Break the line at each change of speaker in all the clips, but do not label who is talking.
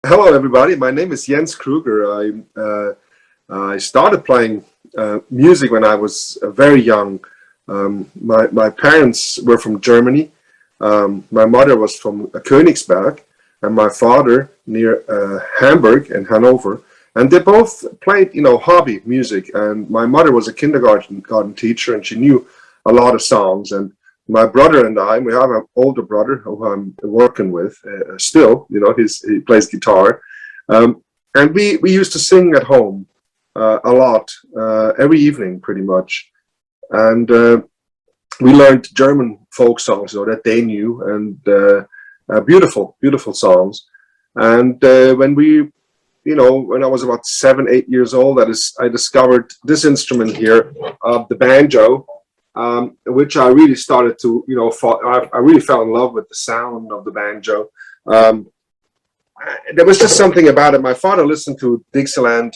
Hello, everybody. My name is Jens Kruger. I started playing music when I was very young. My parents were from Germany. My mother was from Königsberg, and my father near Hamburg and Hanover. And they both played, hobby music. And my mother was a kindergarten teacher, and she knew a lot of songs. And my brother and I, we have an older brother who I'm working with still. He plays guitar, and we used to sing at home a lot every evening, pretty much. And we learned German folk songs, that they knew, and beautiful, beautiful songs. And when I was about 7, 8 years old, I discovered this instrument here, the banjo, which I really started to, I really fell in love with the sound of the banjo. There was just something about it. My father listened to Dixieland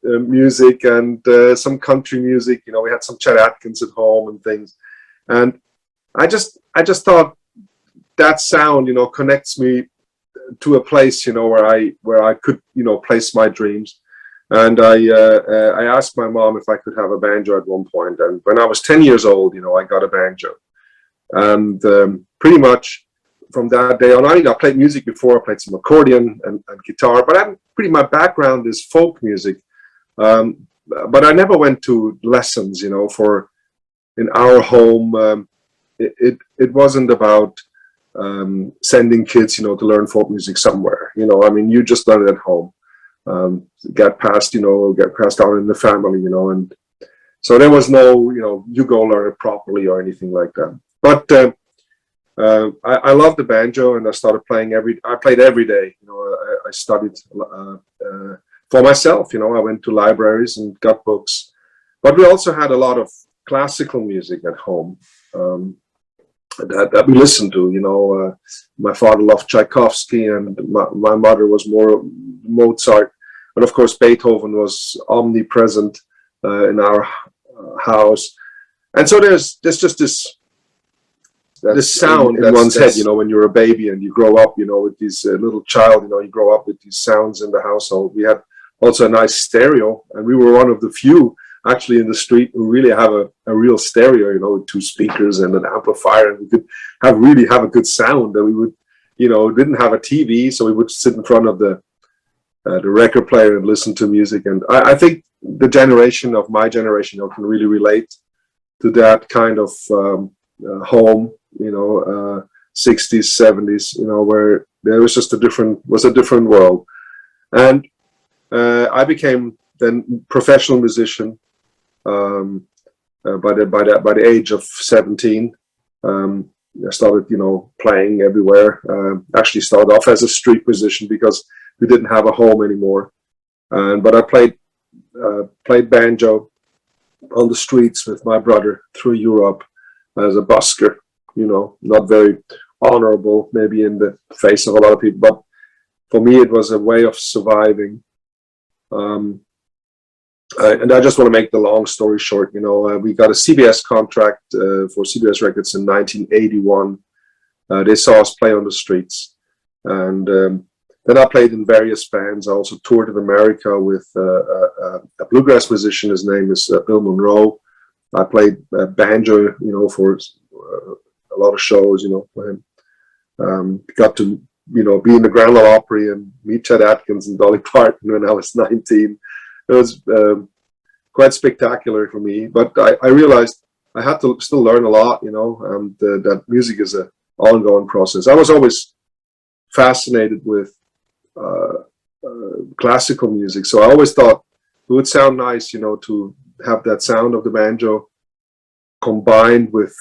music and some country music. We had some Chet Atkins at home and things. And I just thought that sound, connects me to a place, where I could, place my dreams. And I asked my mom if I could have a banjo at one point. And when I was 10 years old, I got a banjo. And pretty much from that day on, I played music before. I played some accordion and guitar, but my background is folk music. But I never went to lessons, for in our home. It wasn't about sending kids, to learn folk music somewhere. You just learn it at home. Get passed down in the family, and so there was no, you go learn it properly or anything like that. But I love the banjo, and I played every day. I studied for myself. I went to libraries and got books, but we also had a lot of classical music at home. That we listened to. My father loved Tchaikovsky, and my mother was more Mozart. And of course, Beethoven was omnipresent in our house. And so there's just this sound in one's head, when you're a baby and you grow up, with this little child, you grow up with these sounds in the household. We had also a nice stereo, and we were one of the few actually in the street who really have a real stereo, with 2 speakers and an amplifier, and we could really have a good sound. And we would, didn't have a TV, so we would sit in front of the record player and listen to music. And I think the generation of my generation, can really relate to that kind of home, 60s, 70s, where there was just a different world. And I became then professional musician by the age of 17. I started, playing everywhere. Actually started off as a street musician because we didn't have a home anymore. But I played banjo on the streets with my brother through Europe as a busker, not very honorable maybe in the face of a lot of people, but for me it was a way of surviving. And I just want to make the long story short. We got a CBS contract for CBS Records in 1981. They saw us play on the streets, and then I played in various bands. I also toured in America with a bluegrass musician. His name is Bill Monroe. I played banjo, for a lot of shows, for him. Got to, be in the Grand Ole Opry and meet Chet Atkins and Dolly Parton when I was 19. It was quite spectacular for me, but I realized I had to still learn a lot, and that music is an ongoing process. I was always fascinated with classical music, so I always thought it would sound nice, to have that sound of the banjo combined with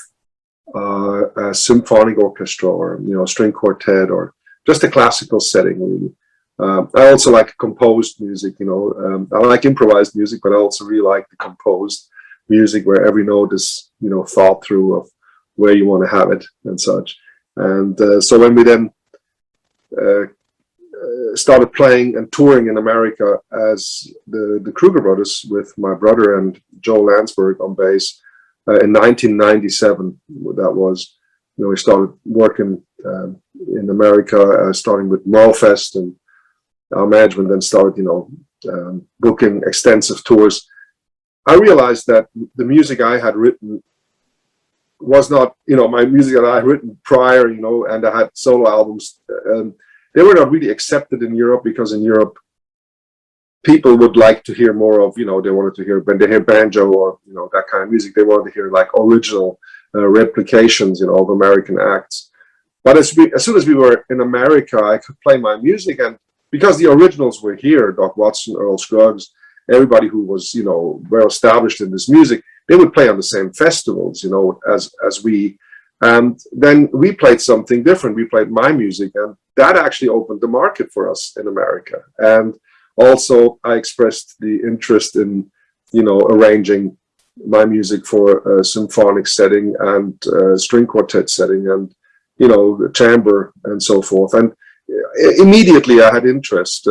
a symphonic orchestra or string quartet or just a classical setting, really. I also like composed music, I like improvised music, but I also really like the composed music where every note is, thought through of where you want to have it and such. And so when we then started playing and touring in America as the Kruger brothers with my brother and Joe Landsberg on bass in 1997, that was, we started working in America, starting with Malfest and our management then started, booking extensive tours. I realized that the music I had written was not, my music that I had written prior, and I had solo albums. They were not really accepted in Europe, because in Europe, people would like to hear more of, they wanted to hear, when they hear banjo or, that kind of music, they wanted to hear like original replications, of American acts. But as soon as we were in America, I could play my music, and because the originals were here, Doc Watson, Earl Scruggs, everybody who was, well established in this music, they would play on the same festivals, as we. And then we played something different. We played my music, and that actually opened the market for us in America. And also, I expressed the interest in, arranging my music for a symphonic setting and string quartet setting, and the chamber and so forth. And immediately I had interest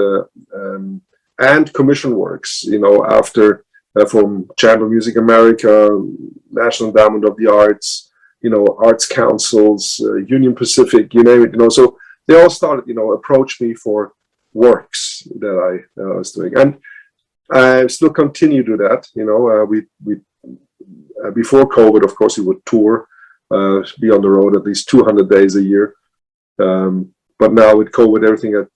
and commission works, after from Chamber Music America, National Endowment of the Arts, arts councils, Union Pacific, you name it. So they all started, approach me for works that I was doing, and I still continue to do that. We before COVID, of course, we would tour. Be on the road at least 200 days a year. But now with COVID, everything had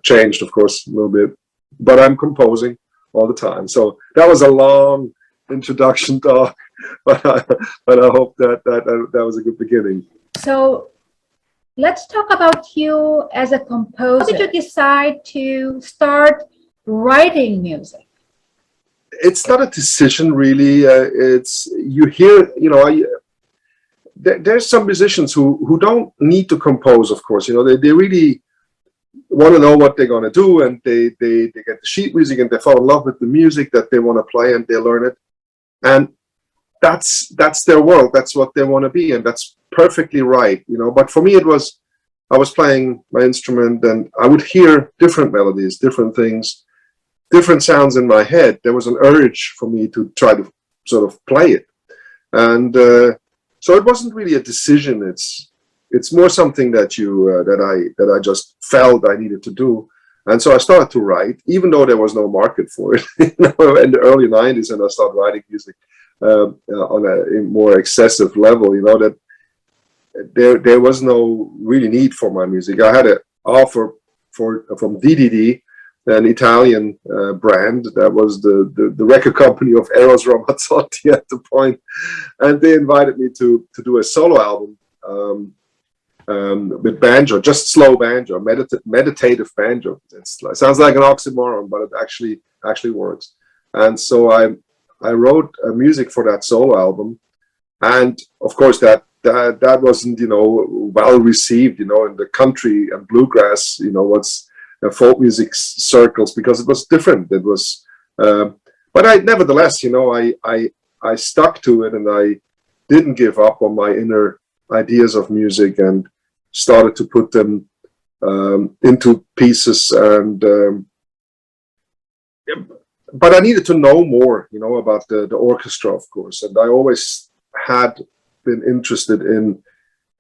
changed, of course, a little bit. But I'm composing all the time. So that was a long introduction talk, but I hope that was a good beginning.
So let's talk about you as a composer. How did you decide to start writing music?
It's not a decision, really. It's you hear, there's some musicians who don't need to compose, of course. They really want to know what they're going to do, and they get the sheet music, and they fall in love with the music that they want to play, and they learn it. And that's their world. That's what they want to be, and that's perfectly right. But for me, I was playing my instrument, and I would hear different melodies, different things, different sounds in my head. There was an urge for me to try to sort of play it. And so it wasn't really a decision. It's more something that I just felt I needed to do. And so I started to write, even though there was no market for it. In the early 90s, and I started writing music on a more excessive level, that there was no really need for my music. I had an offer from DDD, an Italian brand that was the record company of Eros Ramazzotti at the point, and they invited me to do a solo album with banjo, just slow banjo, meditative banjo. It sounds like an oxymoron, but it actually works. And so I wrote music for that solo album, and of course that wasn't well received in the country and bluegrass what's folk music circles, because it was different. It was but I nevertheless I stuck to it, and I didn't give up on my inner ideas of music, and started to put them into pieces. And but I needed to know more about the orchestra, of course, and I always had been interested in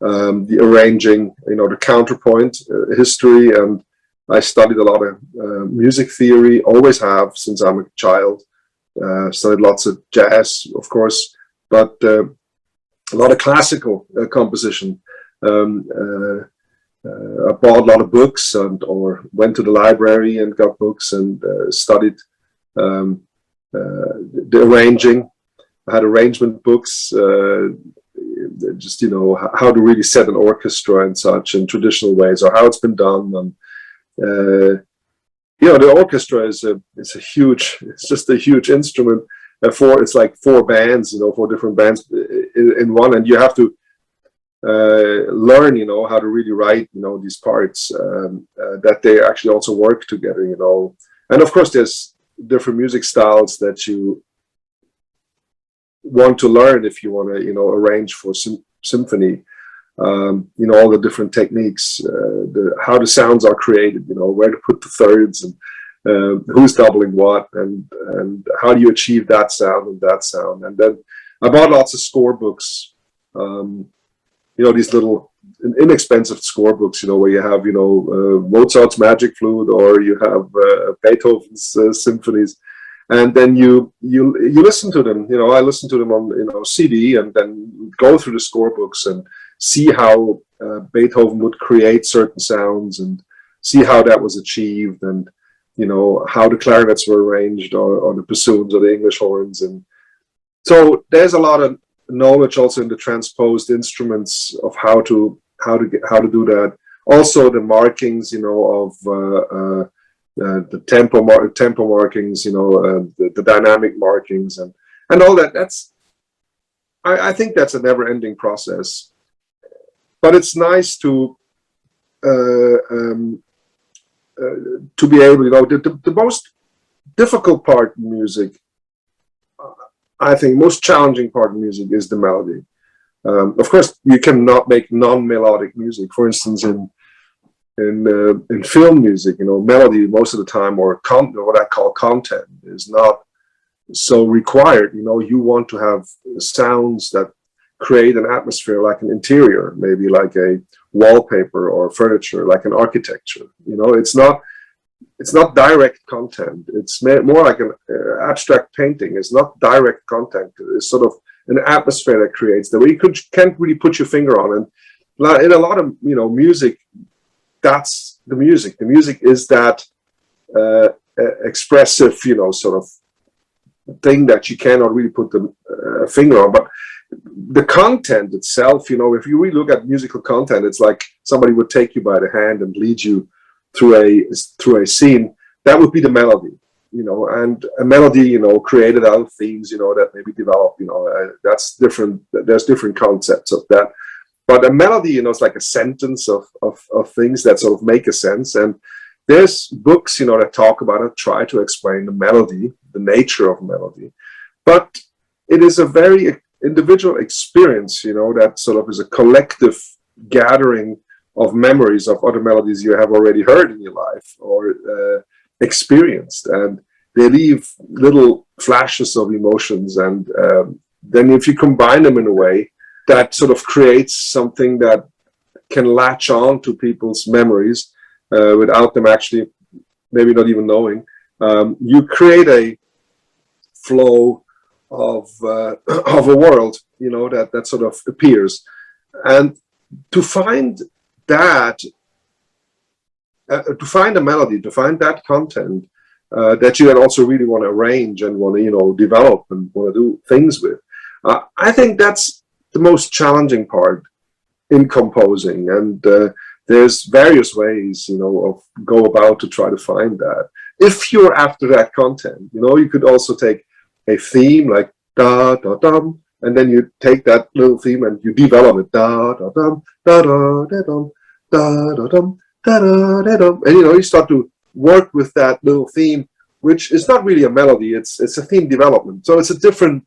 the arranging, the counterpoint history, and I studied a lot of music theory, always have since I'm a child. Studied lots of jazz, of course, but a lot of classical composition. I bought a lot of books, or went to the library and got books, and studied the arranging. I had arrangement books, just how to really set an orchestra and such in traditional ways, or how it's been done. And the orchestra is just a huge instrument. It's like four bands, 4 different bands in one, and you have to learn, how to really write, these parts, that they actually also work together, And of course, there's different music styles that you want to learn if you want to, arrange for symphony. All the different techniques, how the sounds are created, where to put the thirds, and who's doubling what, and how do you achieve that sound and that sound. And then I bought lots of score books, these little inexpensive scorebooks, where you have, Mozart's Magic Flute, or you have Beethoven's symphonies, and then you listen to them. I listen to them on CD, and then go through the scorebooks and see how Beethoven would create certain sounds, and see how that was achieved, and how the clarinets were arranged, or the bassoons or the English horns. And so there's a lot of knowledge also in the transposed instruments of how to do that. Also the markings, of the tempo markings, the dynamic markings, and all that. I think that's a never-ending process. But it's nice to be able, the most difficult part in music, I think most challenging part of music is the melody. Of course, you cannot make non-melodic music. For instance, in film music, melody most of the time, or what I call content, is not so required. You want to have sounds that create an atmosphere, like an interior, maybe like a wallpaper or furniture, like an architecture. It's not direct content. It's more like an abstract painting. It's not direct content. It's sort of an atmosphere that creates that, where you can't really put your finger on. And in a lot of music, that's the music. The music is that expressive, sort of thing that you cannot really put the finger on. But the content itself, if you really look at musical content, it's like somebody would take you by the hand and lead you through a scene. That would be the melody, and a melody, created out of themes, that maybe develop, that's different. There's different concepts of that. But a melody, is like a sentence of things that sort of make a sense. And there's books, that talk about it, try to explain the melody, the nature of melody. But it is a very individual experience, that sort of is a collective gathering of memories of other melodies you have already heard in your life, or experienced, and they leave little flashes of emotions. And then if you combine them in a way that sort of creates something that can latch on to people's memories without them actually maybe not even knowing, you create a flow of a world, that sort of appears. And to find that, to find a melody, to find that content that you then also really want to arrange and want to, develop and want to do things with, I think that's the most challenging part in composing. And there's various ways, of go about to try to find that. If you're after that content, you could also take a theme like da da dum, and then you take that little theme and you develop it, da da dum, da da da dum, da da dum, da da da dum, and you start to work with that little theme, which is not really a melody. It's a theme development. So it's a different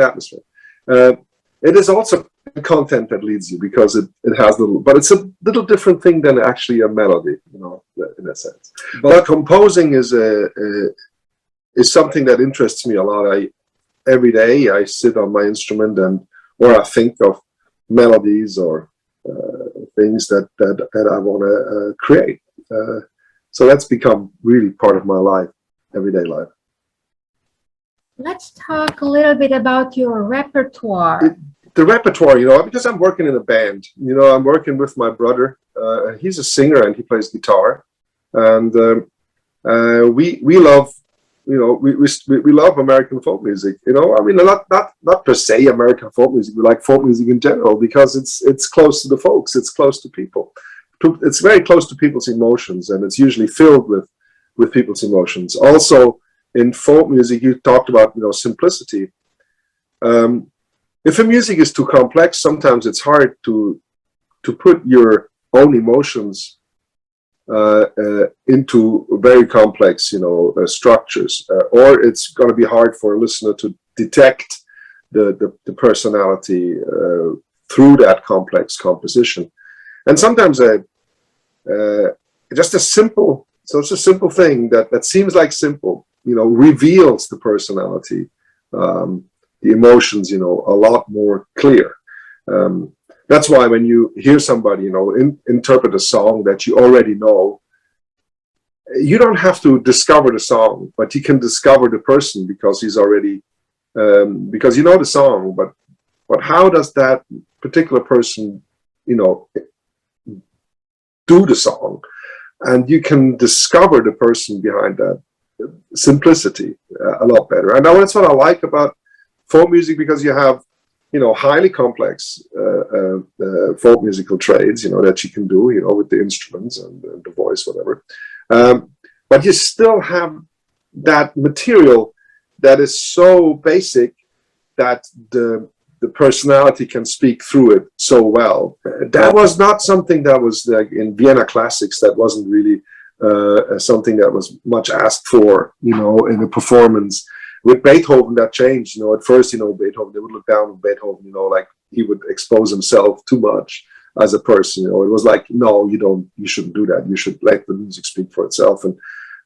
atmosphere. It is also content that leads you, because it has but it's a little different thing than actually a melody, in a sense. But composing is something that interests me a lot. Every day I sit on my instrument or I think of melodies or things that I want to create. So that's become really part of my life, everyday life.
Let's talk a little bit about your repertoire.
The repertoire, because I'm working in a band, I'm working with my brother. He's a singer and he plays guitar, and we love, we love American folk music. I mean, not per se American folk music. We like folk music in general because it's close to the folks. It's close to people. It's very close to people's emotions, and it's usually filled with people's emotions. Also, in folk music, you talked about simplicity. If a music is too complex, sometimes it's hard to put your own emotions into very complex, structures, or it's going to be hard for a listener to detect the personality through that complex composition. And sometimes just a simple thing that seems like simple, reveals the personality, the emotions, a lot more clear. That's why when you hear somebody, you know, interpret a song that you already know, you don't have to discover the song, but you can discover the person because he's already, because you know the song, but how does that particular person, you know, do the song? And you can discover the person behind that simplicity a lot better. And that's what I like about folk music, because you have, you know, highly complex folk musical trades, you know, that you can do, you know, with the instruments and the voice, whatever. But you still have that material that is so basic that the personality can speak through it so well. That was not something that was like in Vienna classics. That wasn't really something that was much asked for, you know, in a performance. With Beethoven, that changed. You know, at first, you know, Beethoven, they would look down on Beethoven, you know, like he would expose himself too much as a person. You know, it was like, no, you shouldn't do that. You should let the music speak for itself.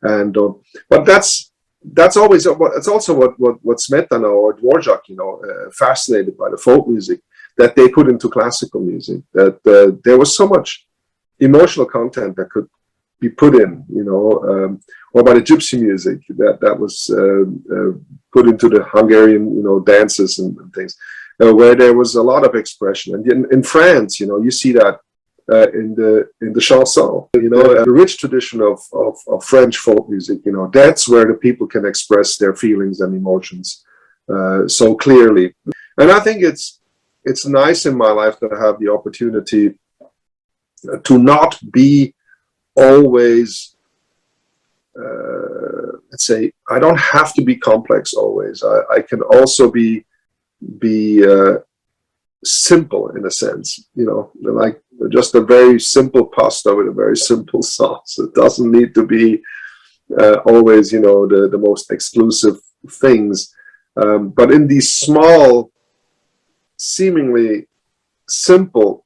But that's always, it's also what Smetana or Dvorak, you know, fascinated by the folk music that they put into classical music, that there was so much emotional content that could be put in, you know, or by the gypsy music that was put into the Hungarian, you know, dances and things, where there was a lot of expression. And in France, you know, you see that in the chanson, you know, the rich tradition of French folk music, you know, that's where the people can express their feelings and emotions so clearly. And I think it's nice in my life that I have the opportunity to not be always, let's say, I don't have to be complex always. I can also be simple in a sense, you know, like just a very simple pasta with a very simple sauce. It doesn't need to be always, you know, the most exclusive things. But in these small, seemingly simple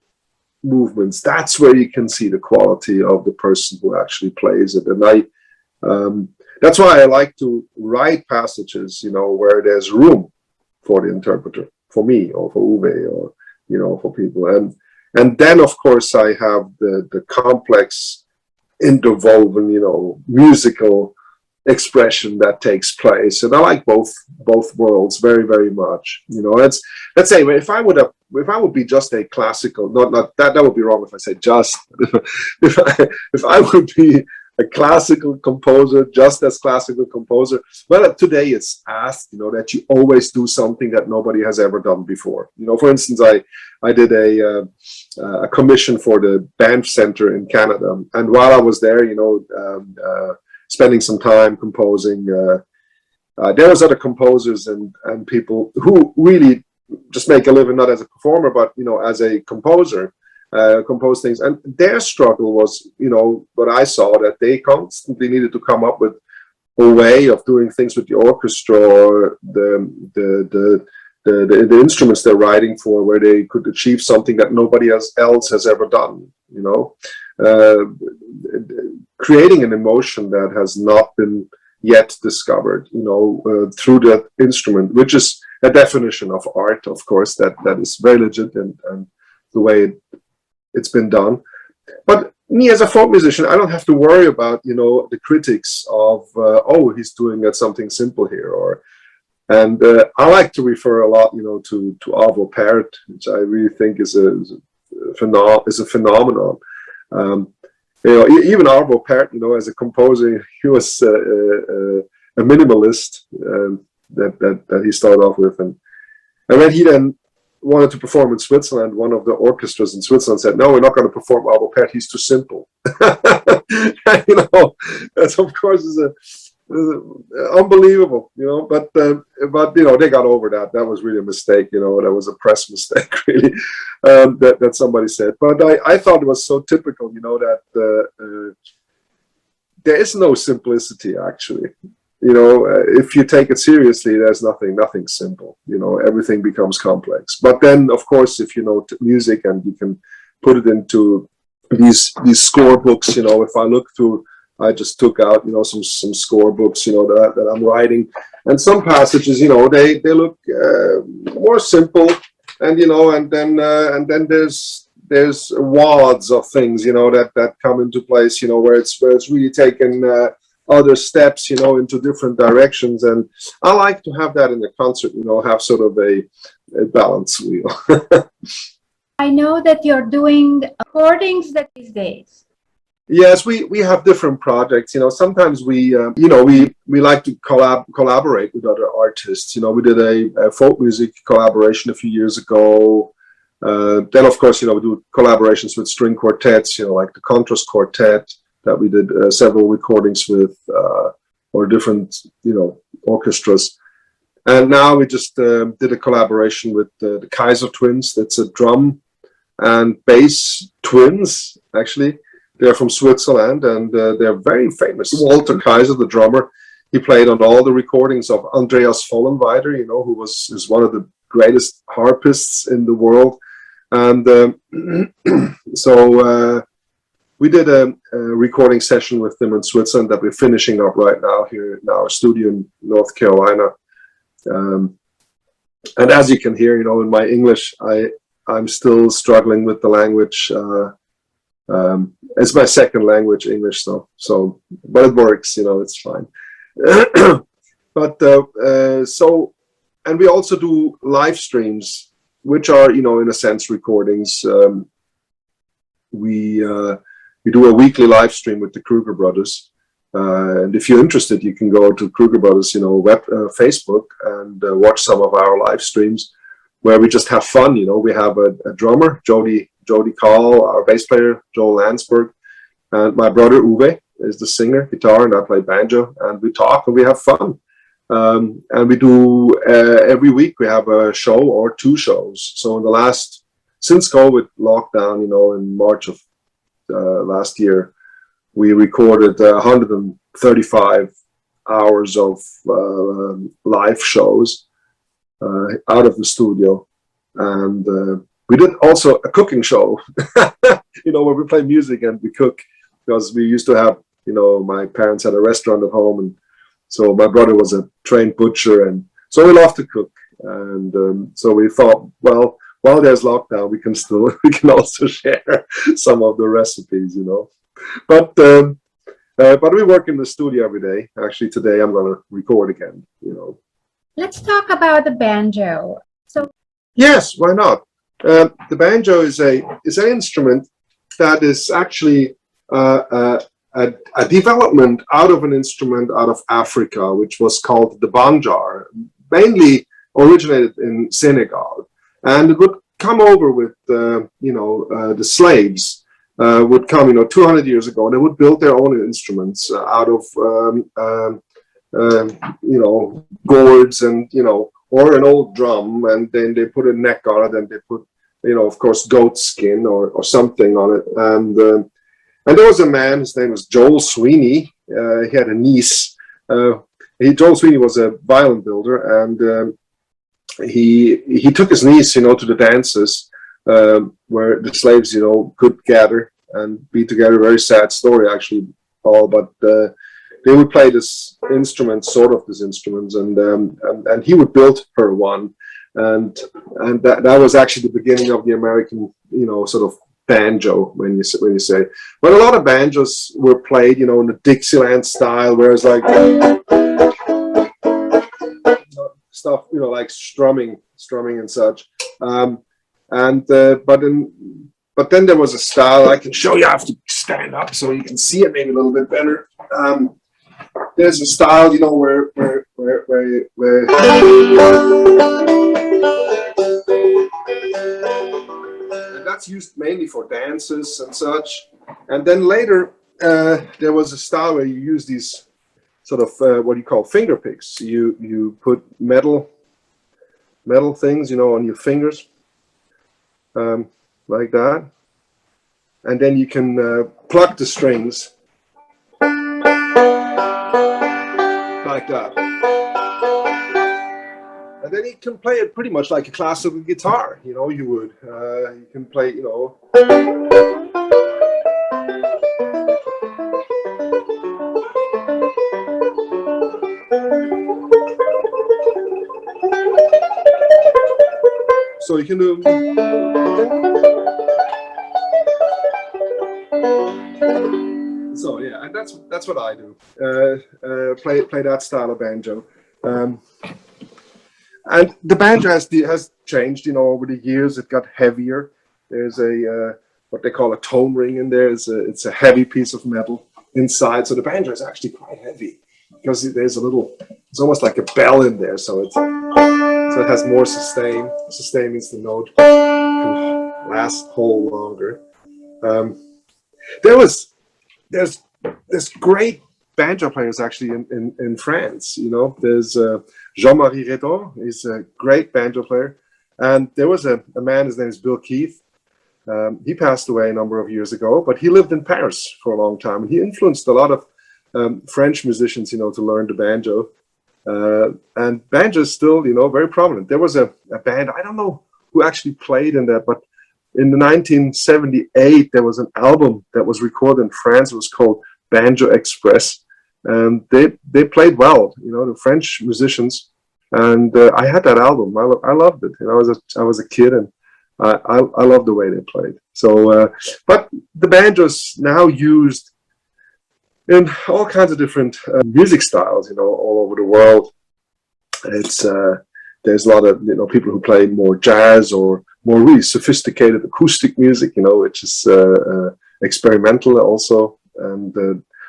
movements, that's where you can see the quality of the person who actually plays it. And that's why I like to write passages, you know, where there's room for the interpreter, for me or for Uwe, or, you know, for people. And then, of course, I have the complex, interwoven, you know, musical expression that takes place. And I like both worlds very, very much. You know, let's say if I would be just a classical, not that would be wrong if I say just, if I would be a classical composer, just as classical composer, well, today it's asked, you know, that you always do something that nobody has ever done before. You know, for instance, I did a commission for the Banff Center in Canada, and while I was there, you know, spending some time composing, there was other composers and people who really just make a living not as a performer, but, you know, as a composer. Compose things, and their struggle was, you know, what I saw, that they constantly needed to come up with a way of doing things with the orchestra or the instruments they're writing for, where they could achieve something that nobody else has ever done. You know, creating an emotion that has not been yet discovered, you know, through that instrument, which is a definition of art, of course, that is very legit and the way it's been done. But me as a folk musician, I don't have to worry about, you know, the critics of, oh, he's doing something simple here, and I like to refer a lot, you know, to Arvo Pärt, which I really think is a phenomenon. You know, even Arvo Pärt, you know, as a composer, he was a minimalist that he started off with, and when he then wanted to perform in Switzerland, one of the orchestras in Switzerland said, "No, we're not going to perform Arvo Pärt. He's too simple." You know, that of course is unbelievable. You know, but you know, they got over that. That was really a mistake. You know, that was a press mistake, really, that somebody said. But I thought it was so typical. You know, that there is no simplicity actually. You know, if you take it seriously, there's nothing simple. You know, everything becomes complex. But then, of course, if you know music and you can put it into these score books, you know, if I look through, I just took out, you know, some score books, you know, that I'm writing, and some passages, you know, they look more simple, and and then there's wads of things, that come into place, where it's really taken other steps, into different directions. And I like to have that in the concert, have sort of a balance wheel.
I know that you're doing recordings these days.
Yes, we have different projects. Sometimes we like to collaborate with other artists. We did a folk music collaboration a few years ago. Then, of course, we do collaborations with string quartets, like the Contrast Quartet that we did several recordings with, or different, orchestras. And now we just did a collaboration with the Kaiser twins. That's a drum and bass twins, actually. They're from Switzerland, and they're very famous. Walter Kaiser, the drummer, he played on all the recordings of Andreas Vollenweider, who is one of the greatest harpists in the world. And so we did a recording session with them in Switzerland that we're finishing up right now here in our studio in North Carolina. And as you can hear, in my English, I'm still struggling with the language. It's my second language, English, so but it works, it's fine. But and we also do live streams, which are, in a sense, recordings. We do a weekly live stream with the Kruger brothers. And if you're interested, you can go to Kruger Brothers, Facebook, and watch some of our live streams where we just have fun. We have a drummer, Jody Call, our bass player, Joel Landsberg, and my brother Uwe is the singer, guitar, and I play banjo, and we talk and we have fun. And we do every week we have a show or two shows. So since COVID lockdown, in March of last year, we recorded 135 hours of live shows out of the studio. And we did also a cooking show, where we play music and we cook, because we used to have, my parents had a restaurant at home, and so my brother was a trained butcher, and so we love to cook. And so we thought, well, while there's lockdown, we can also share some of the recipes, But we work in the studio every day. Actually, today I'm going to record again,
Let's talk about the banjo.
Yes, why not? The banjo is an instrument that is actually a development out of an instrument out of Africa, which was called the banjar, mainly originated in Senegal, and it would come over with the slaves would come 200 years ago, and they would build their own instruments out of gourds and or an old drum, and then they put a neck on it, and they put of course goat skin or something on it. And there was a man, his name was Joel Sweeney. He had a niece. Joel Sweeney was a violin builder, and he took his niece to the dances where the slaves could gather and be together. Very sad story actually, Paul, but they would play this instrument, and he would build her one, and that was actually the beginning of the American sort of banjo, when you say. But a lot of banjos were played in the Dixieland style, whereas like stuff like strumming and such. But then there was a style I can show you. I have to stand up so you can see it maybe a little bit better. There's a style where and that's used mainly for dances and such. And then later there was a style where you use these sort of what you call finger picks. You put metal things on your fingers like that, and then you can pluck the strings like that, and then you can play it pretty much like a classical guitar. You can play so So you can do. So yeah, and that's what I do. Play that style of banjo. And the banjo has changed, over the years. It got heavier. There's a what they call a tone ring in there. It's a heavy piece of metal inside. So the banjo is actually quite heavy because there's it's almost like a bell in there. So it has more sustain. Sustain means the note can hold longer. There's great banjo players actually in France. There's Jean-Marie Redon. He's a great banjo player, and there was a man. His name is Bill Keith. He passed away a number of years ago, but he lived in Paris for a long time, and he influenced a lot of French musicians, to learn the banjo. And banjo is still, very prominent. There was a band, I don't know who actually played in that, but in 1978 there was an album that was recorded in France. It was called Banjo Express, and they played well, the French musicians. And I had that album. I loved it. I was a kid, and I love the way they played. So, but the banjo is now used in all kinds of different music styles, all over the world. There's a lot of people who play more jazz or more really sophisticated acoustic music, which is experimental also, and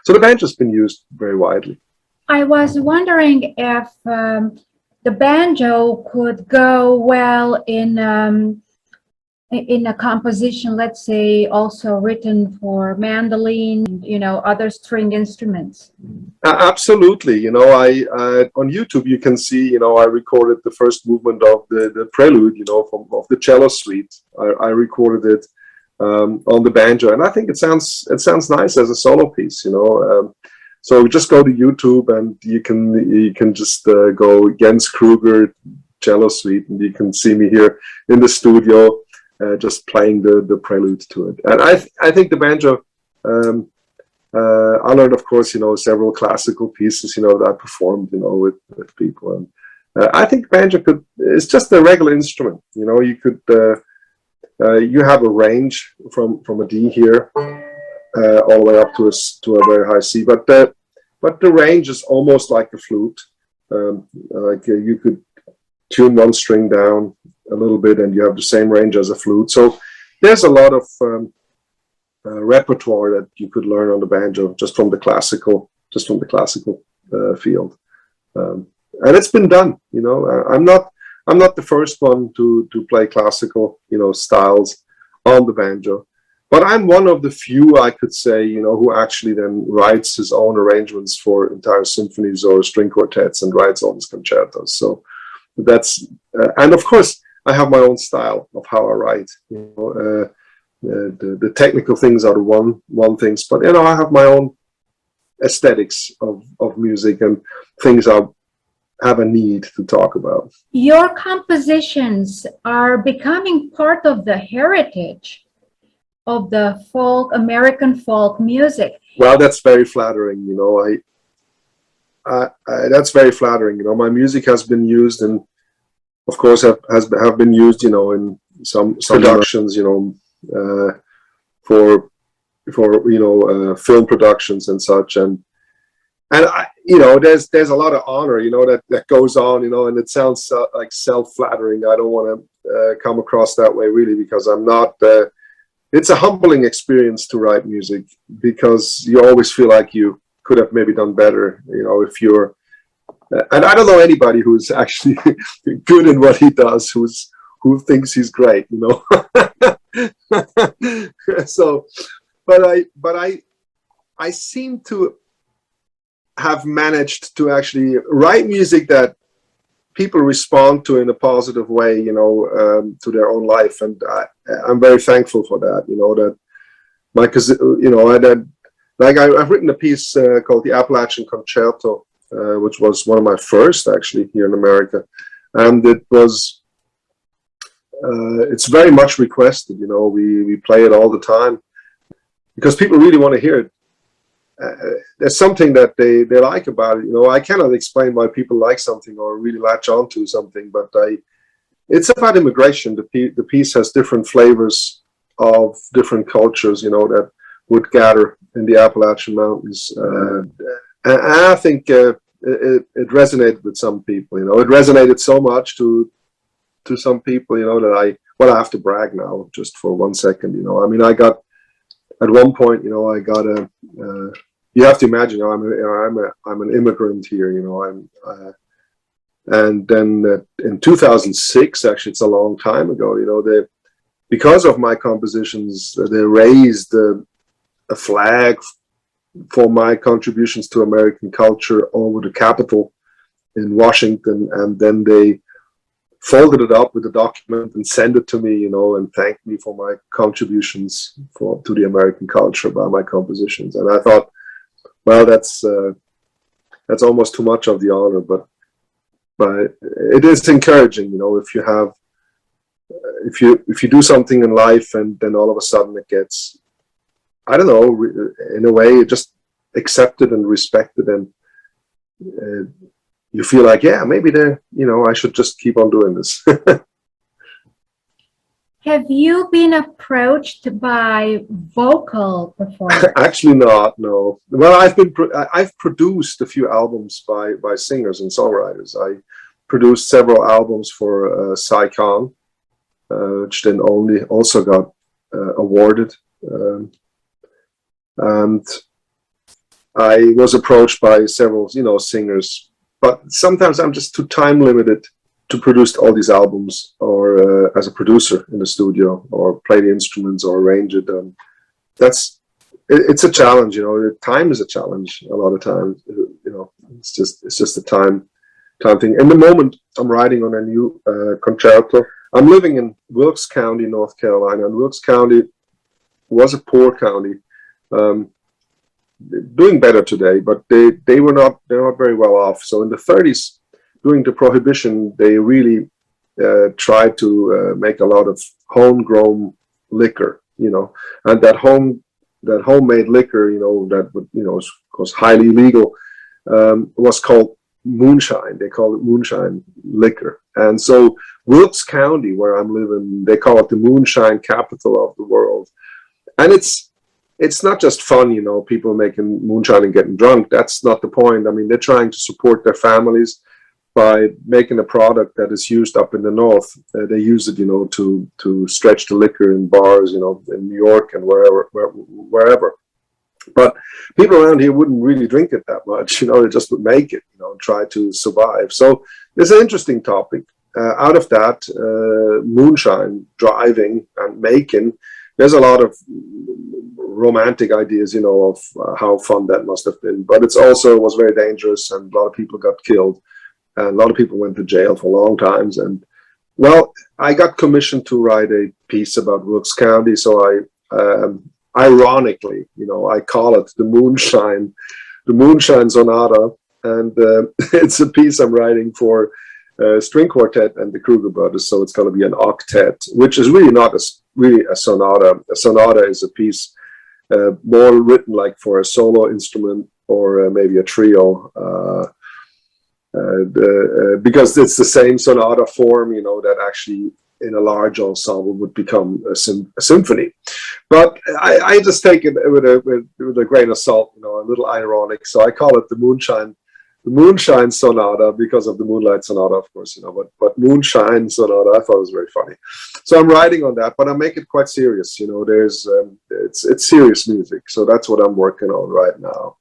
so the banjo's been used very widely.
I was wondering if the banjo could go well in a composition, let's say, also written for mandolin, other string instruments.
Absolutely. I on YouTube you can see, I recorded the first movement of the prelude, of the cello suite. I recorded it on the banjo, and I think it sounds nice as a solo piece. So just go to YouTube, and you can just go Jens Kruger cello suite, and you can see me here in the studio. Just playing the prelude to it. And I think the banjo, I learned, of course, several classical pieces, that I performed, with people. And I think banjo it's just a regular instrument. You could, you have a range from a D here, all the way up to a very high C. But the range is almost like a flute. You could tune one string down a little bit, and you have the same range as a flute. So there's a lot of repertoire that you could learn on the banjo just from the classical field, and it's been done. I'm not the first one to play classical styles on the banjo, but I'm one of the few, I could say, who actually then writes his own arrangements for entire symphonies or string quartets and writes all his concertos. So that's and of course I have my own style of how I write. The technical things are the one things, but I have my own aesthetics of music and things I have a need to talk about.
Your compositions are becoming part of the heritage of the American folk music.
Well, that's very flattering. That's very flattering. My music has been used in, of course, have been used, in some productions, for film productions and such, and there's a lot of honor, that goes on, and it sounds like self-flattering. I don't want to come across that way, really, because I'm not. It's a humbling experience to write music, because you always feel like you could have maybe done better, if you're. And I don't know anybody who's actually good in what he does, who thinks he's great, So, but I seem to have managed to actually write music that people respond to in a positive way, to their own life, and I'm very thankful for that. I've written a piece called the Appalachian Concerto. Which was one of my first actually here in America, and it's very much requested. We play it all the time because people really want to hear it. There's something that they like about it. I cannot explain why people like something or really latch on to something, but it's about immigration. The piece has different flavors of different cultures, that would gather in the Appalachian Mountains. And I think it resonated with some people. It resonated so much to some people, that I have to brag now just for 1 second. I mean, I got at one point, I got a. You have to imagine, I'm an immigrant here. And then in 2006, actually, it's a long time ago. Because of my compositions, they raised a flag for my contributions to American culture over the Capitol in Washington, and then they folded it up with a document and sent it to me, and thanked me for my contributions to the American culture by my compositions. And I thought, well, that's almost too much of the honor, but it is encouraging, if you have, if you do something in life and then all of a sudden it gets, I don't know, in a way, just accepted and respected, and you feel like, yeah, maybe I should just keep on doing this.
Have you been approached by vocal performers?
Actually, not. No. Well, I've produced a few albums by singers and songwriters. I produced several albums for Saikon, which then also got awarded. And I was approached by several, singers, but sometimes I'm just too time limited to produce all these albums, or as a producer in the studio, or play the instruments or arrange it. It's a challenge, Time is a challenge a lot of times. It's just a time thing. In the moment, I'm writing on a new concerto. I'm living in Wilkes County, North Carolina, and Wilkes County was a poor county. Doing better today, but they're not very well off. So in the 30s, during the Prohibition, they really tried to make a lot of homegrown liquor, and that homemade liquor, that was highly legal, was called moonshine. They call it moonshine liquor. And so Wilkes County, where I'm living, they call it the moonshine capital of the world. And it's not just fun, people making moonshine and getting drunk. That's not the point. I mean, they're trying to support their families by making a product that is used up in the north. They use it, to stretch the liquor in bars, in New York and wherever. But people around here wouldn't really drink it that much, they just would make it, and try to survive. So it's an interesting topic. Out of that, moonshine, driving and making, there's a lot of romantic ideas, of how fun that must have been. But it also was very dangerous, and a lot of people got killed, and a lot of people went to jail for long times. And well, I got commissioned to write a piece about Wilkes County, so I ironically, I call it the Moonshine Sonata, and it's a piece I'm writing for string quartet and the Kruger brothers. So it's going to be an octet, which is really not a sonata. A sonata is a piece more written like for a solo instrument or maybe a trio, because it's the same sonata form, that actually in a large ensemble would become a symphony. But I just take it with a grain of salt, a little ironic. So I call it the Moonshine Sonata because of the Moonlight Sonata, of course, but Moonshine Sonata, I thought it was very funny. So I'm writing on that, but I make it quite serious. There's it's serious music. So that's what I'm working on right now.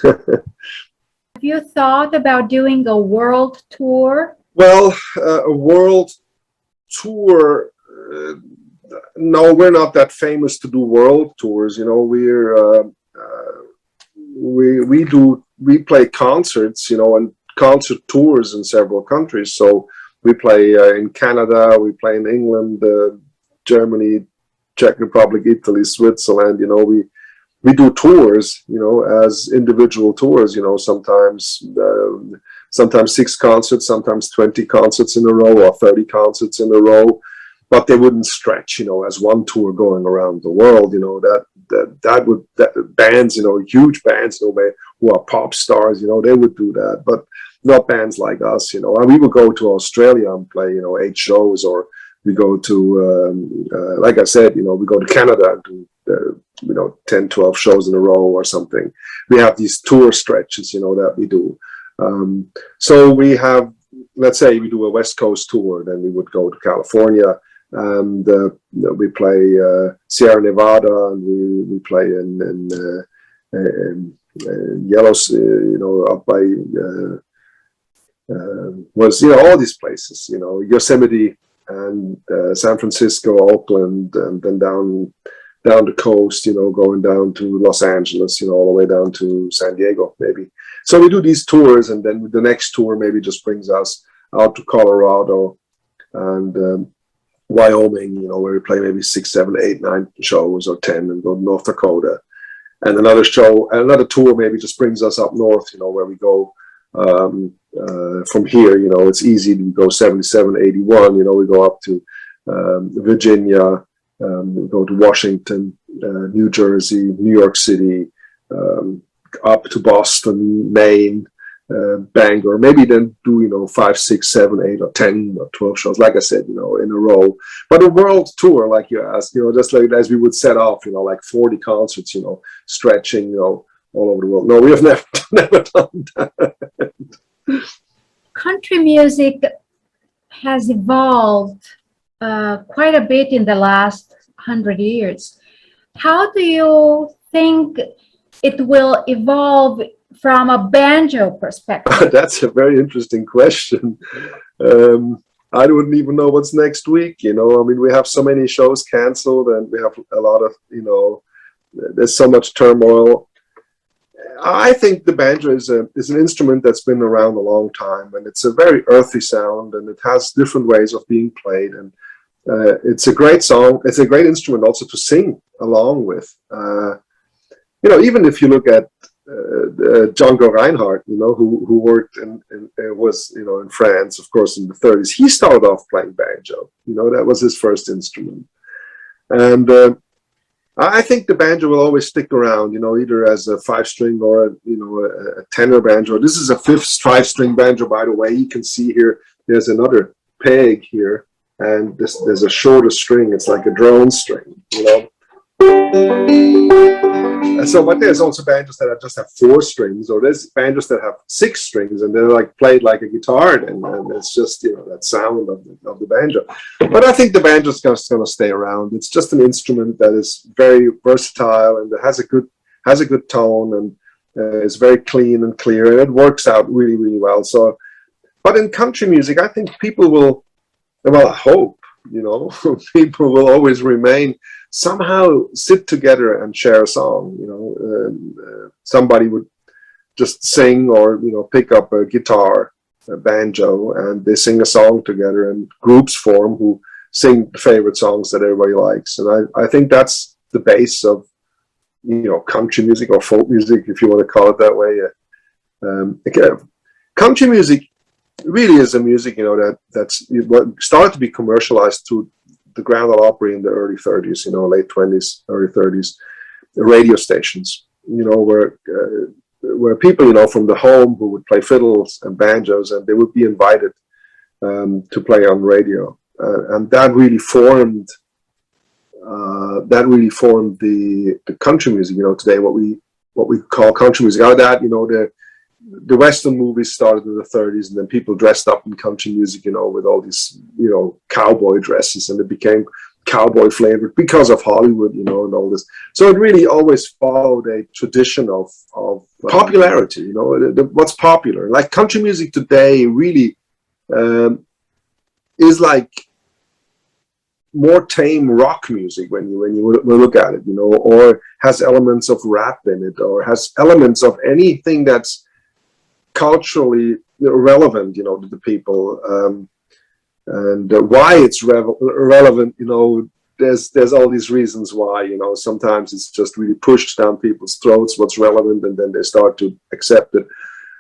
Have you thought about doing a world tour?
Well, a world tour, no, we're not that famous to do world tours. We play concerts, and concert tours in several countries. So we play in Canada, we play in England, Germany, Czech Republic, Italy, Switzerland. We do tours, as individual tours. Sometimes 6 concerts, sometimes 20 concerts in a row, or 30 concerts in a row. But they wouldn't stretch, as one tour going around the world. That bands, huge bands, who are pop stars, you know, they would do that, but not bands like us, you know. And we would go to Australia and play, you know, 8 shows, or we go to, like I said, you know, we go to Canada and do, you know, 10, 12 shows in a row or something. We have these tour stretches, you know, that we do. So we have, let's say we do a West Coast tour, then we would go to California, and we play Sierra Nevada, and we play in Yellowstone, you know, up by was, you know, all these places, you know, Yosemite and San Francisco, Oakland, and then down the coast, you know, going down to Los Angeles, you know, all the way down to San Diego, maybe. So we do these tours, and then the next tour maybe just brings us out to Colorado and Wyoming, you know, where we play maybe 6, 7, 8, 9 shows, or 10, and go to North Dakota. And another tour maybe just brings us up north, you know, where we go from here, you know, it's easy to go 77, 81, you know, we go up to Virginia, we go to Washington, New Jersey, New York City, up to Boston, Maine, Bangor, maybe then do, you know, 5, 6, 7, 8, or 10 or 12 shows, like I said, you know, in a row. But a world tour, like you asked, you know, just like as we would set off, you know, like 40 concerts, you know, stretching, you know, all over the world. No, we have never done that.
Country music has evolved quite a bit in the last 100 years. How do you think it will evolve from a banjo perspective?
That's a very interesting question. I wouldn't even know what's next week, you know. I mean, we have so many shows canceled, and we have a lot of, you know, there's so much turmoil. I think the banjo is an instrument that's been around a long time, and it's a very earthy sound, and it has different ways of being played, and it's a great song. It's a great instrument also to sing along with. You know, even if you look at Django Reinhardt, you know, who worked and was, you know, in France, of course, in the 30s. He started off playing banjo. You know, that was his first instrument. And I think the banjo will always stick around, you know, either as a 5-string or a tenor banjo. This is a 5-string banjo, by the way. You can see here, there's another peg here, and there's a shorter string. It's like a drone string, you know. So, but there's also banjos that just have 4 strings, or there's banjos that have 6 strings, and they're like played like a guitar, and it's just, you know, that sound of the banjo. But I think the banjo is just going to stay around. It's just an instrument that is very versatile, and it has a good tone, and is very clean and clear, and it works out really, really well. So, but in country music, I think people will, well, I hope, you know, people will always remain, somehow sit together and share a song, you know. Somebody would just sing, or, you know, pick up a guitar, a banjo, and they sing a song together, and groups form who sing favorite songs that everybody likes. And I think that's the base of, you know, country music, or folk music, if you want to call it that way. Again, country music really is a music, you know, that's what started to be commercialized through the Grand Ole Opry in the early 30s, you know, late 20s, early 30s, the radio stations, you know, where people, you know, from the home who would play fiddles and banjos, and they would be invited to play on radio, and that really formed the country music, you know, today, what we call country music. Out of that, you know, the Western movies started in the 30s, and then people dressed up in country music, you know, with all these, you know, cowboy dresses, and it became cowboy flavored because of Hollywood, you know, and all this. So it really always followed a tradition of popularity, you know, what's popular. Like country music today really is like more tame rock music when you look at it, you know, or has elements of rap in it, or has elements of anything that's culturally relevant, you know, to the people, and why it's relevant, you know, there's all these reasons why, you know. Sometimes it's just really pushed down people's throats what's relevant, and then they start to accept it.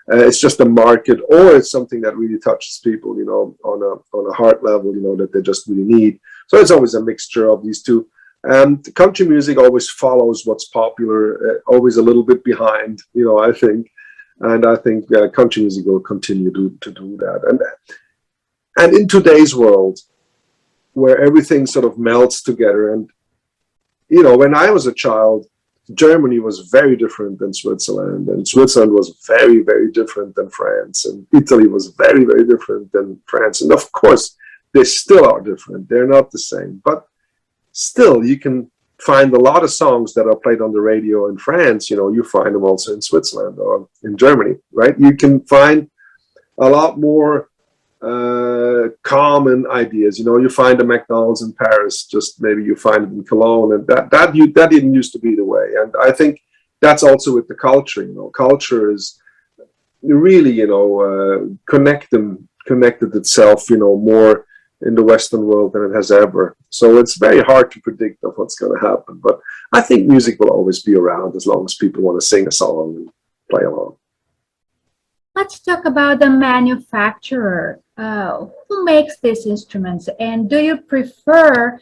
It's just a market, or it's something that really touches people, you know, on a heart level, you know, that they just really need. So it's always a mixture of these two. And country music always follows what's popular, always a little bit behind, I think. And I think country music will continue to do that. And in today's world, where everything sort of melts together, and when I was a child, Germany was very different than Switzerland, and Switzerland was very, very different than France, and Italy was very, very different than France. And of course, they still are different. They're not the same, but still, you can find a lot of songs that are played on the radio in France. You find them also in Switzerland or in Germany, right? You can find a lot more common ideas. You find a McDonald's in Paris, just maybe you find it in Cologne, and that didn't used to be the way. And I think that's also with the culture. Culture is really connected itself more in the Western world than it has ever. So it's very hard to predict of what's going to happen. But I think music will always be around as long as people want to sing a song and play along.
Let's talk about the manufacturer. Who makes these instruments, and do you prefer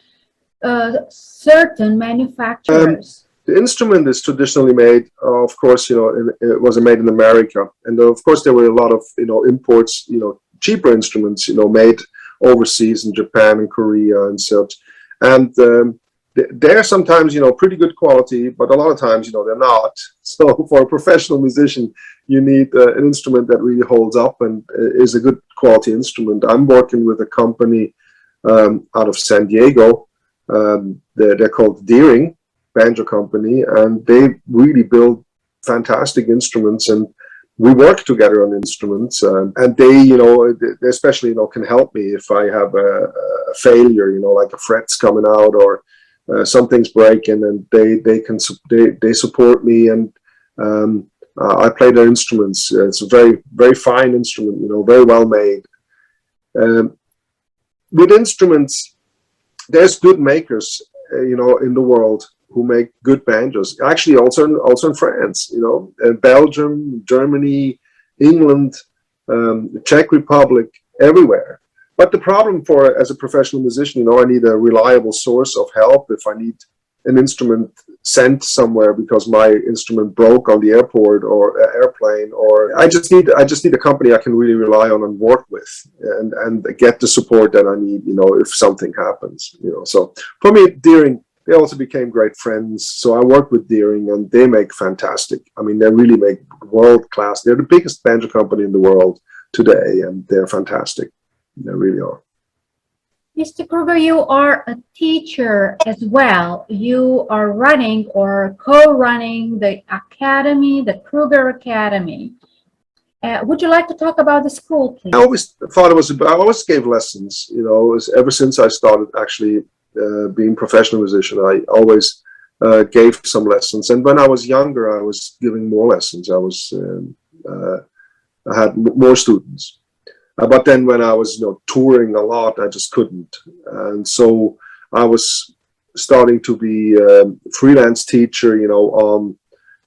certain manufacturers?
The instrument is traditionally made, of course, it was made in America, and of course there were a lot of imports, cheaper instruments, made overseas in Japan and Korea and such, and they're sometimes pretty good quality, but a lot of times they're not. So for a professional musician, you need an instrument that really holds up and is a good quality instrument. I'm working with a company out of San Diego. They're called Deering Banjo Company, and they really build fantastic instruments, and we work together on instruments, and they especially can help me if I have a failure, like a fret's coming out or something's breaking, and they support me, and I play their instruments. It's a very, very fine instrument, very well made. With instruments, there's good makers, in the world who make good banjos. Actually, also in France, Belgium, Germany, England, Czech Republic, everywhere. But the problem as a professional musician, I need a reliable source of help if I need an instrument sent somewhere because my instrument broke on the airport or airplane, or I just need a company I can really rely on and work with and get the support that I need, if something happens, So for me, Deering, they also became great friends. So I work with Deering, and they make fantastic. I mean, they really make world class. They're the biggest banjo company in the world today, and they're fantastic. They really are.
Mr. Kruger, you are a teacher as well. You are running or co-running the academy, the Kruger Academy. Would you like to talk about the school, please?
I always thought I always gave lessons, ever since I started actually being a professional musician. I always gave some lessons. And when I was younger, I was giving more lessons. I had more students. But then when I was touring a lot, I just couldn't. And so I was starting to be a freelance teacher,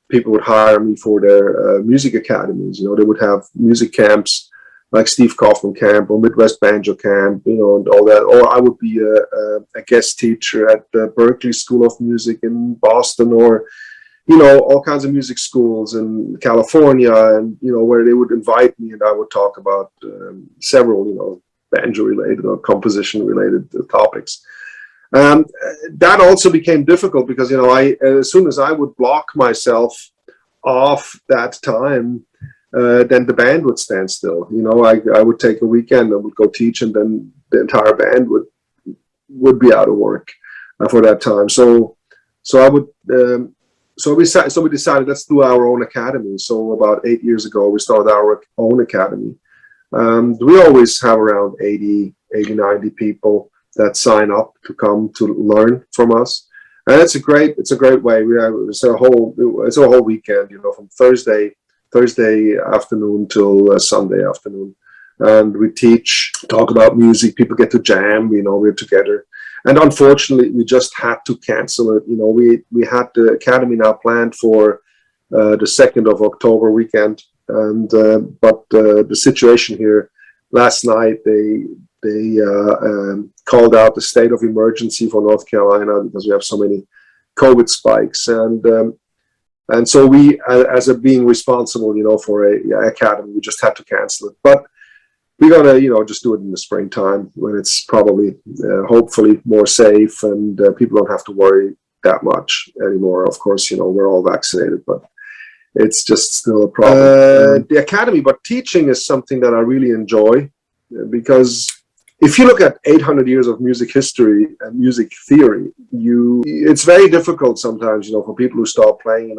people would hire me for their music academies. They would have music camps like Steve Kaufman Camp or Midwest Banjo Camp, and all that. Or I would be a guest teacher at the Berklee School of Music in Boston, or all kinds of music schools in California, and where they would invite me, and I would talk about several banjo related or composition related topics. That also became difficult because as soon as I would block myself off that time, then the band would stand still. I would take a weekend and would go teach, and then the entire band would be out of work for that time. So I would. So we decided, let's do our own academy. So about 8 years ago, we started our own academy. We always have around 80, 90 people that sign up to come to learn from us. And it's a great way. It's a whole weekend, from Thursday afternoon till Sunday afternoon. And we talk about music. People get to jam, we're together. And unfortunately, we just had to cancel it. We had the academy now planned for the 2nd of October weekend, and but the situation here last night, called out the state of emergency for North Carolina because we have so many COVID spikes, and so we, as a being responsible, for a academy, we just had to cancel it. But we're gonna, just do it in the springtime when it's probably, hopefully, more safe and people don't have to worry that much anymore. Of course, we're all vaccinated, but it's just still a problem. The academy, but teaching is something that I really enjoy because if you look at 800 years of music history and music theory, it's very difficult sometimes, for people who start playing,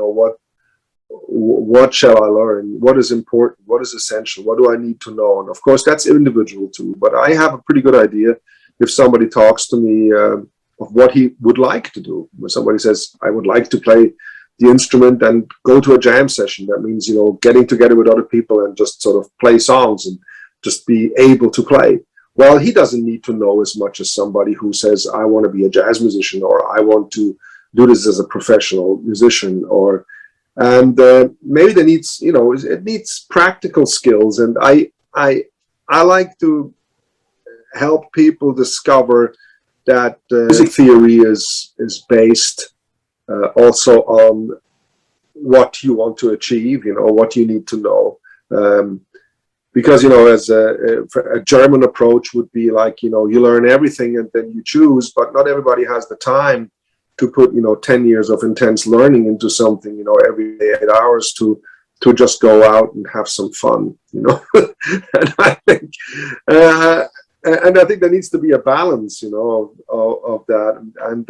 what shall I learn? What is important? What is essential? What do I need to know? And of course, that's individual too, but I have a pretty good idea if somebody talks to me of what he would like to do. When somebody says, I would like to play the instrument and go to a jam session, that means, getting together with other people and just sort of play songs and just be able to play. Well, he doesn't need to know as much as somebody who says, I want to be a jazz musician, or I want to do this as a professional musician, and maybe it needs practical skills. And I like to help people discover that music theory is based also on what you want to achieve, what you need to know. Because, as a German approach would be like, you learn everything and then you choose, but not everybody has the time to put, 10 years of intense learning into something, every 8 hours to just go out and have some fun, and I think there needs to be a balance, of that. And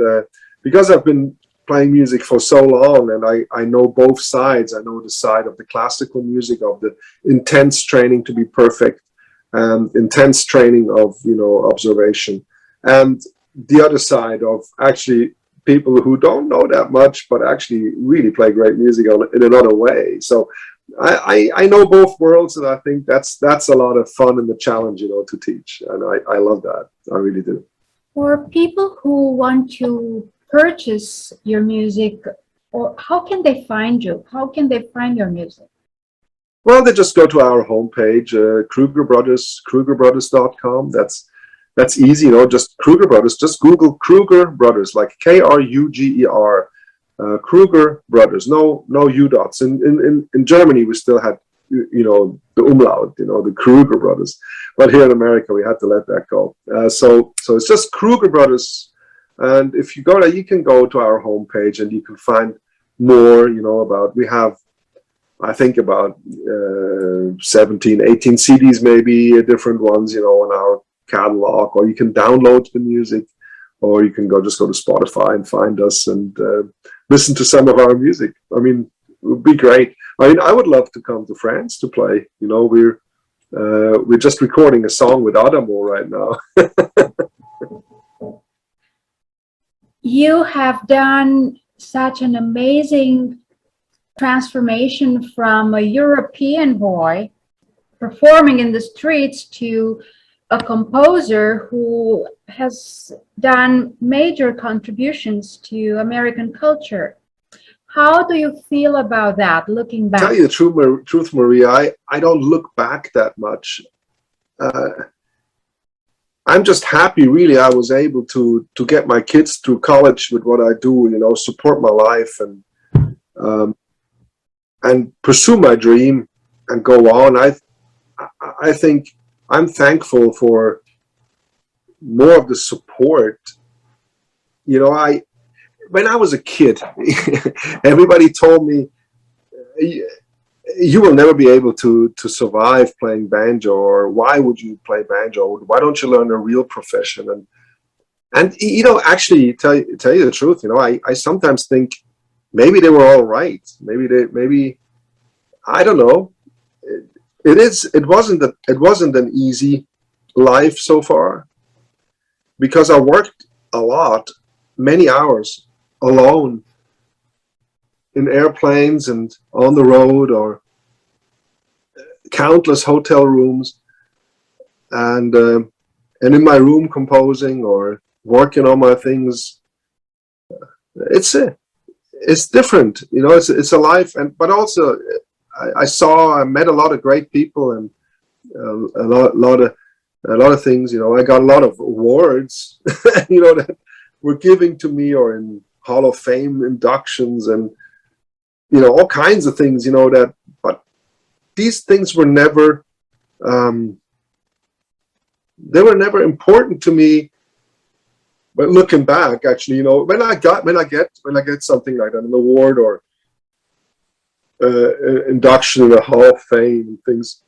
because I've been playing music for so long and I know both sides. I know the side of the classical music, of the intense training to be perfect, and intense training of, observation, and the other side of actually people who don't know that much but actually really play great music in another way. So I know both worlds, and I think that's a lot of fun and the challenge, to teach, and I love that. I really do.
For people who want to purchase your music, or how can they find you? How can they find your music?
Well, they just go to our homepage, Kruger Brothers, KrugerBrothers.com. That's easy, just Kruger Brothers. Just Google Kruger Brothers, like Kruger, Kruger Brothers. No U dots. In Germany, we still had, the umlaut, the Kruger Brothers. But here in America, we had to let that go. So it's just Kruger Brothers. And if you go there, you can go to our homepage and you can find more, about, we have, I think, about 17, 18 CDs, maybe different ones, in our catalog, or you can download the music, or you can just go to Spotify and find us and listen to some of our music. I mean, it would be great. I mean, I would love to come to France to play. We're just recording a song with Adamo right now.
You have done such an amazing transformation from a European boy performing in the streets to a composer who has done major contributions to American culture. How do you feel about that, looking back?
Tell you the truth, Maria, I don't look back that much. I'm just happy, really, I was able to get my kids through college with what I do, support my life and pursue my dream and go on. I think I'm thankful for more of the support. When I was a kid, everybody told me, you will never be able to survive playing banjo, or why would you play banjo? Why don't you learn a real profession? And actually, tell you the truth, I sometimes think maybe they were all right. Maybe I don't know. It wasn't an easy life so far, because I worked a lot, many hours alone, in airplanes and on the road, or countless hotel rooms, and in my room composing or working on my things. It's different, it's a life, but also I met a lot of great people, and a lot of a lot of things. I got a lot of awards, that were given to me, or in Hall of Fame inductions, and all kinds of things. But these things were never, they were never important to me. But looking back, actually, when I get something like that, an award or induction in the Hall of Fame and things,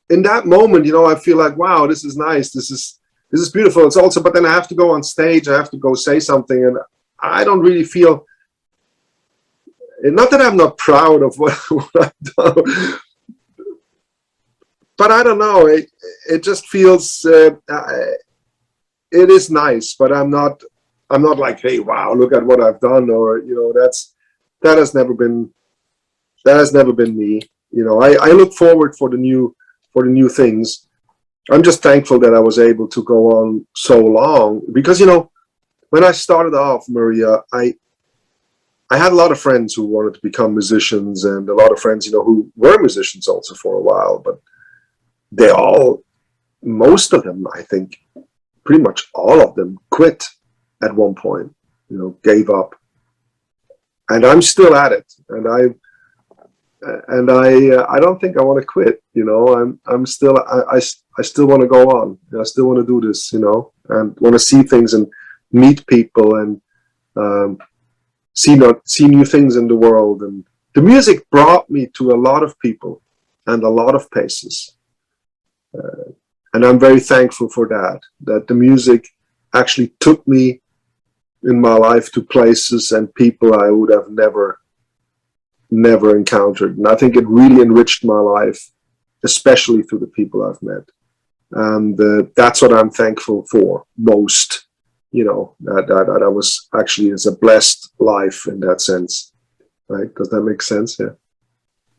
in that moment, I feel like, wow, this is nice. This is beautiful. It's also, but then I have to go on stage. I have to go say something, and I don't really feel. Not that I'm not proud of what I've done, but I don't know. It just feels. It is nice, but I'm not like, hey, wow, look at what I've done, or that has never been me. I look forward for the new things. I'm just thankful that I was able to go on so long, because when I started off, Maria, I had a lot of friends who wanted to become musicians, and a lot of friends who were musicians also for a while, but most of them, I think, pretty much all of them quit at one point, gave up. And I'm still at it, and I don't think I want to quit. I'm still I still want to go on. I still want to do this, and want to see things and meet people, and see new things in the world. And the music brought me to a lot of people and a lot of places. And I'm very thankful for that the music actually took me in my life to places and people I would have never encountered. And I think it really enriched my life, especially through the people I've met. And that's what I'm thankful for most, that I was actually, it's a blessed life in that sense, right? Does that make sense? Yeah.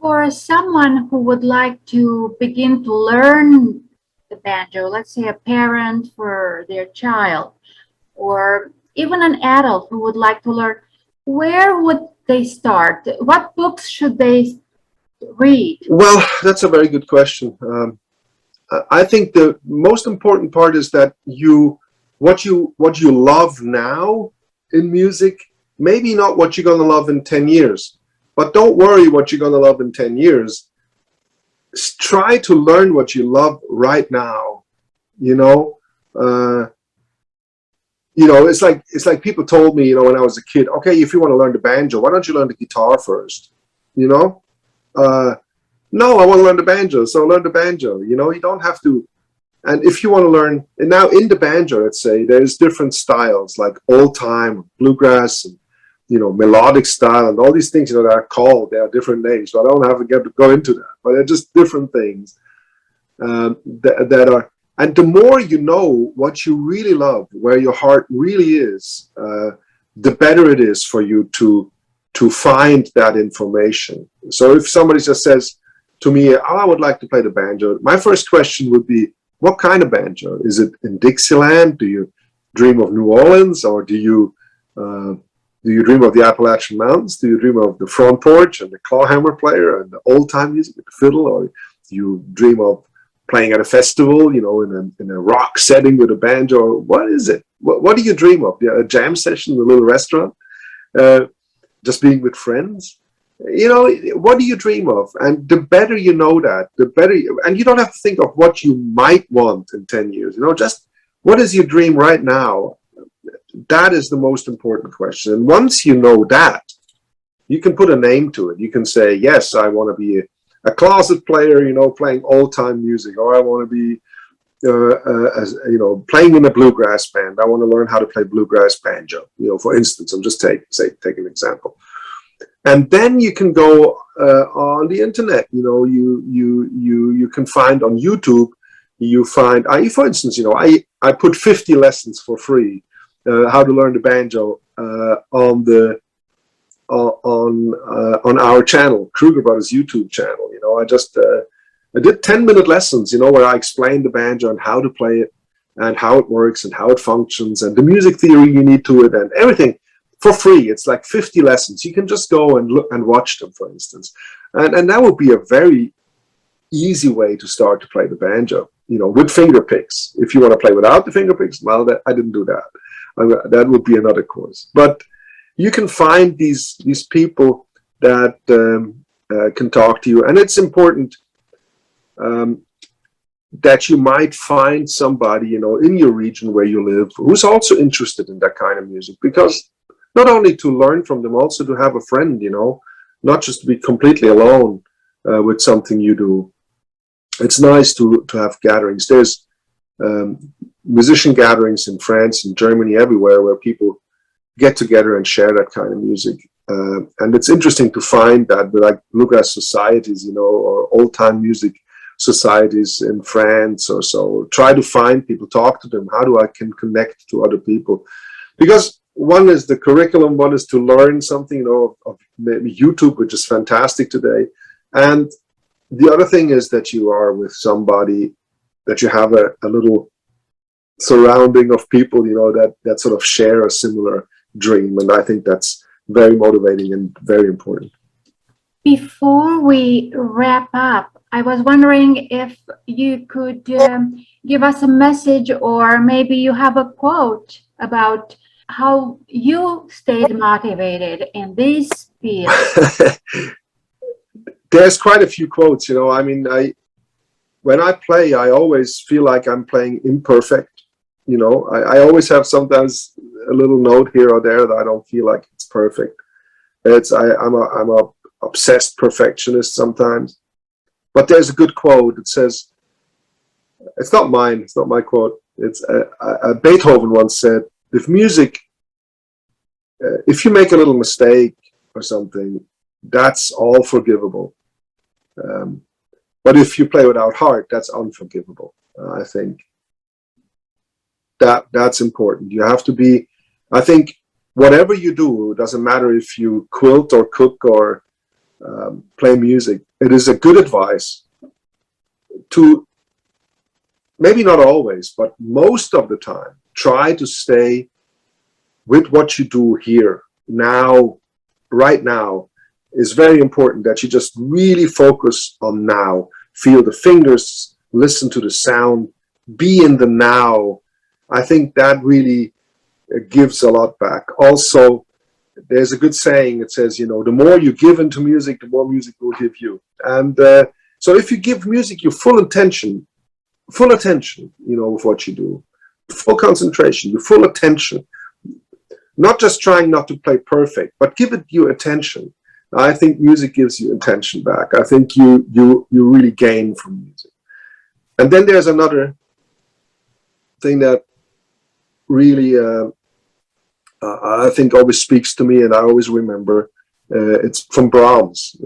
For someone who would like to begin to learn the banjo, let's say a parent for their child, or even an adult who would like to learn, where would they start? What books should they read?
Well, that's a very good question. I think the most important part is that what you love now in music, maybe not what you're going to love in 10 years, but don't worry what you're going to love in 10 years. Try to learn what you love right now. It's like people told me, when I was a kid, okay, if you want to learn the banjo, why don't you learn the guitar first? No, I want to learn the banjo, so learn the banjo. You don't have to. And if you want to learn, and now in the banjo, let's say, there's different styles, like old time, bluegrass, and melodic style, and all these things, that are called, they are different names. So I don't have to go into that, but they're just different things that are. And the more you know what you really love, where your heart really is, the better it is for you to find that information. So if somebody just says to me, "Oh, I would like to play the banjo," my first question would be, what kind of banjo? Is it in Dixieland? Do you dream of New Orleans, or do you dream of the Appalachian Mountains? Do you dream of the front porch and the clawhammer player and the old time music with the fiddle, or do you dream of playing at a festival, in a rock setting with a banjo? What is it? What do you dream of? Yeah, a jam session in a little restaurant, just being with friends. What do you dream of? And the better you know that, the better. And you don't have to think of what you might want in 10 years. Just what is your dream right now? That is the most important question. And once you know that, you can put a name to it. You can say, yes, I want to be a closet player, playing old-time music, or I want to be, playing in a bluegrass band. I want to learn how to play bluegrass banjo. For instance, I'm just take an example. And then you can go on the internet. You can find on YouTube. For instance, I put 50 lessons for free. How to learn the banjo on our channel, Kruger Brothers YouTube channel. I did 10-minute lessons, where I explained the banjo and how to play it and how it works and how it functions and the music theory you need to it and everything for free. It's like 50 lessons. You can just go and look and watch them, for instance, and that would be a very easy way to start to play the banjo, with finger picks. If you want to play without the finger picks, well, I didn't do that. That would be another course. But you can find these people that can talk to you, and it's important that you might find somebody, in your region where you live, who's also interested in that kind of music, because not only to learn from them, also to have a friend, not just to be completely alone with something you do. It's nice to have gatherings. There's musician gatherings in France and Germany, everywhere, where people get together and share that kind of music. And it's interesting to find that, like Bluegrass societies, or old-time music societies in France or so. Try to find people, talk to them. How do I can connect to other people? Because one is the curriculum, one is to learn something, of maybe YouTube, which is fantastic today. And the other thing is that you are with somebody, that you have a little surrounding of people, that sort of share a similar dream. And I think that's very motivating and very important.
Before we wrap up, I was wondering if you could give us a message, or maybe you have a quote about how you stayed motivated in this field.
There's quite a few quotes, when I play, I always feel like I'm playing imperfect. I always have sometimes a little note here or there that I don't feel like it's perfect. I'm a obsessed perfectionist sometimes. But there's a good quote. It says, it's not mine, it's not my quote. It's Beethoven once said, if you make a little mistake or something, that's all forgivable. But if you play without heart, that's unforgivable. I think that's important. You have to be, I think, whatever you do, it doesn't matter if you quilt or cook or play music, it is a good advice to, maybe not always, but most of the time, try to stay with what you do here, now, right now. Is very important that you just really focus on now. Feel the fingers, listen to the sound, be in the now. I think that really gives a lot back. Also, there's a good saying, it says, the more you give into music, the more music will give you. And so if you give music your full attention, with what you do, full concentration, your full attention, not just trying not to play perfect, but give it your attention. I think music gives you attention back. I think you really gain from music. And then there's another thing that really I think always speaks to me, and I always remember. It's from Brahms.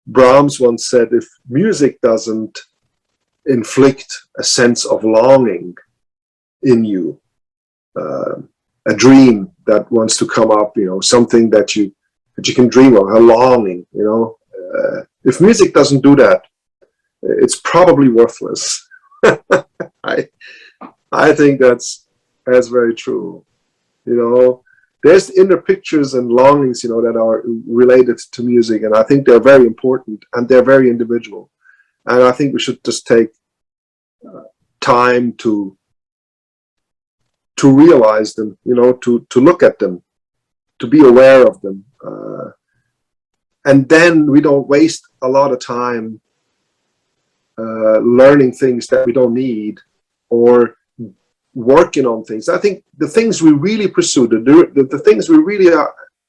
Brahms once said, if music doesn't inflict a sense of longing in you, a dream that wants to come up, something that you can dream of, a longing, if music doesn't do that, it's probably worthless. I think that's very true. There's inner pictures and longings, that are related to music, and I think they're very important and they're very individual. And I think we should just take time to realize them, to look at them, to be aware of them. And then we don't waste a lot of time learning things that we don't need, or working on things. I think the things we really pursue, the things we really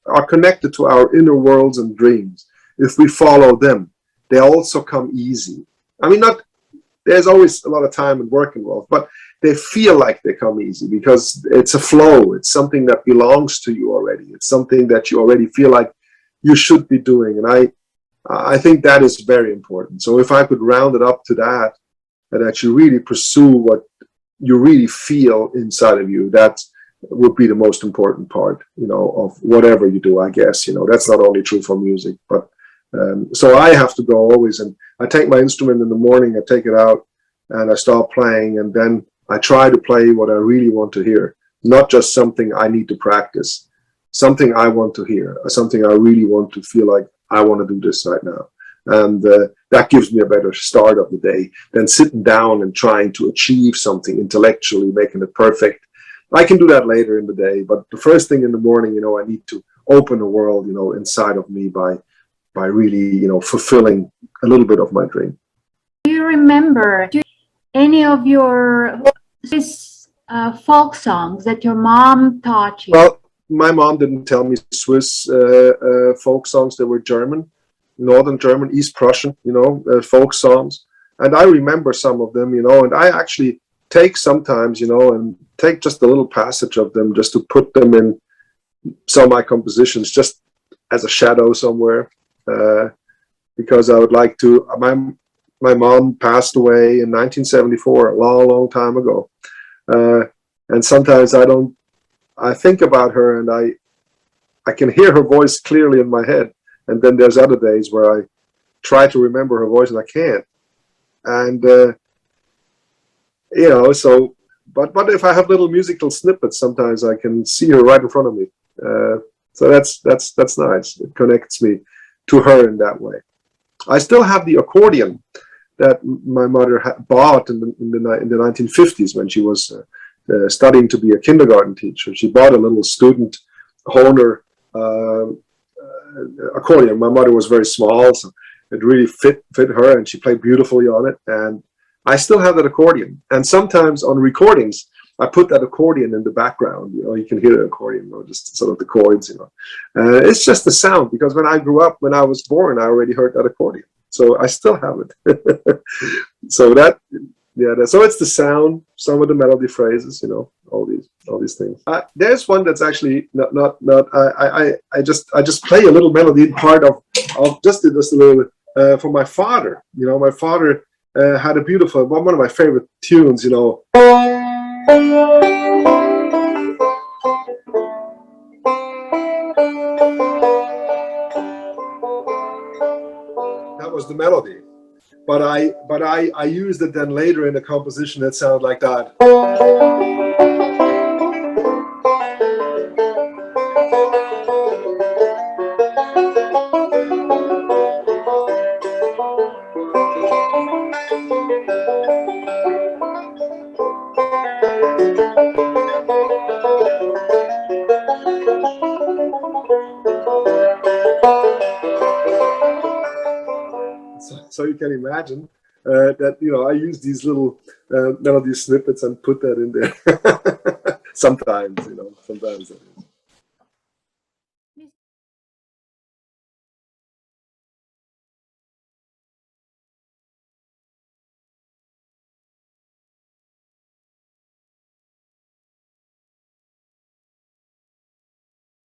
are connected to our inner worlds and dreams, if we follow them, they also come easy. There's always a lot of time and work involved, but they feel like they come easy because it's a flow. It's something that belongs to you already. It's something that you already feel like you should be doing. And I think that is very important. So if I could round it up to that you really pursue what you really feel inside of you, that would be the most important part, of whatever you do, I guess. That's not only true for music, but so I have to go always, and I take my instrument in the morning, I take it out and I start playing, and then I try to play what I really want to hear, not just something I need to practice, something I want to hear, something I really want to feel like I want to do this right now. And that gives me a better start of the day than sitting down and trying to achieve something intellectually, making it perfect. I can do that later in the day, but the first thing in the morning, I need to open the world, inside of me by really, fulfilling a little bit of my dream.
Do you remember any of your folk songs that your mom taught you?
Well, my mom didn't tell me Swiss folk songs. They were German, Northern German, East Prussian, folk songs. And I remember some of them, and I actually take sometimes, and take just a little passage of them just to put them in some of my compositions, just as a shadow somewhere, because I would like to. My mom passed away in 1974, a long, long time ago, and sometimes I think about her, and I can hear her voice clearly in my head, and then there's other days where I try to remember her voice and I can't, and so. But if I have little musical snippets, sometimes I can see her right in front of me. So that's nice. It connects me to her in that way. I still have the accordion that my mother bought in the 1950s when she was studying to be a kindergarten teacher. She bought a little student Hohner accordion. My mother was very small, so it really fit her, and she played beautifully on it. And I still have that accordion. And sometimes on recordings, I put that accordion in the background. You can hear the accordion, just sort of the chords. It's just the sound, because when I grew up, when I was born, I already heard that accordion. So I still have it. So so it's the sound, some of the melody phrases, all these things. There's one that's actually not. I just play a little melody part of just a little for my father. My father had a beautiful one of my favorite tunes. That was the melody, but I used it then later in a composition that sounded like that. So you can imagine that I use these little melody snippets and put that in there. Sometimes.